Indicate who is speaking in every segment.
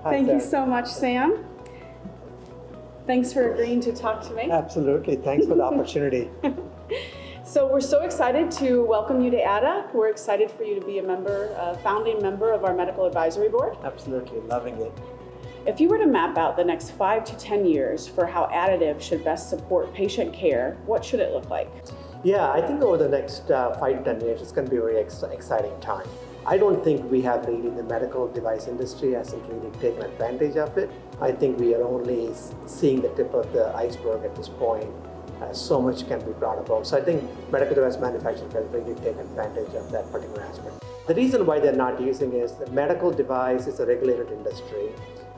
Speaker 1: Thank you so much, Sam. Thanks for agreeing to talk to me.
Speaker 2: Absolutely. Thanks for the opportunity.
Speaker 1: So we're so excited to welcome you to AddUp. We're excited for you to be a founding member of our medical advisory board.
Speaker 2: Absolutely. Loving it.
Speaker 1: If you were to map out the next 5 to 10 years for how additive should best support patient care, what should it look like?
Speaker 2: Yeah, I think over the next 5 to 10 years, it's going to be a very exciting time. I don't think we have really, the medical device industry hasn't really taken advantage of it. I think we are only seeing the tip of the iceberg at this point. So much can be brought about. So I think medical device manufacturing can really take advantage of that particular aspect. The reason why they're not using is the medical device is a regulated industry.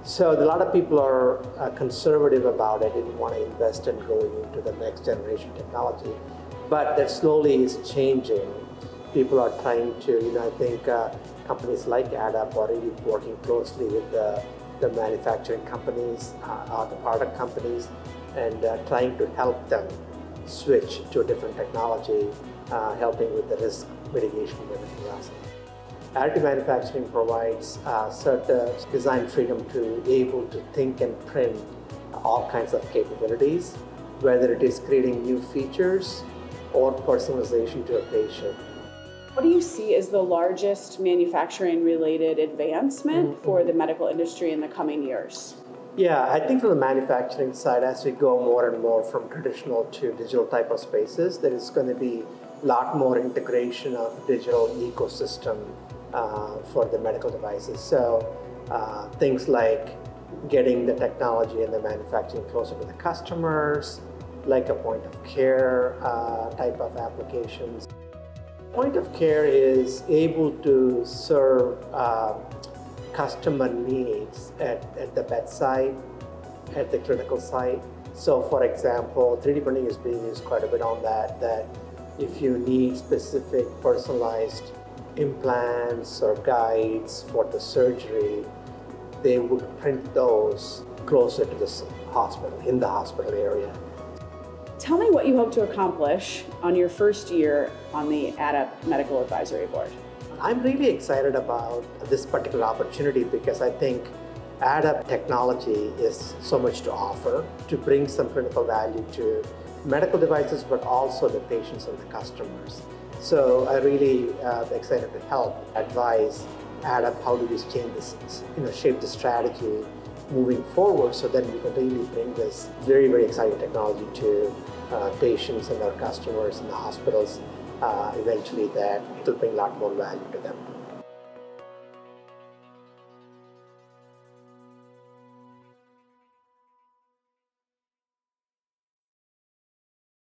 Speaker 2: So a lot of people are conservative about it, didn't want to invest in going into the next generation technology. But that slowly is changing. People are trying to, I think companies like AddUp are really working closely with the manufacturing companies, the product companies, and trying to help them switch to a different technology, helping with the risk mitigation and everything else. Additive manufacturing provides certain design freedom to be able to think and print all kinds of capabilities, whether it is creating new features or personalization to a patient.
Speaker 1: What do you see as the largest manufacturing-related advancement for the medical industry in the coming years?
Speaker 2: Yeah, I think from the manufacturing side, as we go more and more from traditional to digital type of spaces, there is going to be a lot more integration of digital ecosystem for the medical devices. So things like getting the technology and the manufacturing closer to the customers, like a point of care type of applications. Point of care is able to serve customer needs at the bedside, at the clinical site. So for example, 3D printing is being used quite a bit on that if you need specific personalized implants or guides for the surgery, they would print those closer to the hospital, in the hospital area.
Speaker 1: Tell me what you hope to accomplish on your first year on the AddUp Medical Advisory Board.
Speaker 2: I'm really excited about this particular opportunity because I think AddUp technology is so much to offer to bring some critical value to medical devices, but also the patients and the customers. So I really excited to help advise AddUp how do we change this, shape the strategy moving forward so that we can really bring this very, very exciting technology to patients and our customers in the hospitals, eventually that it will bring a lot more value to them.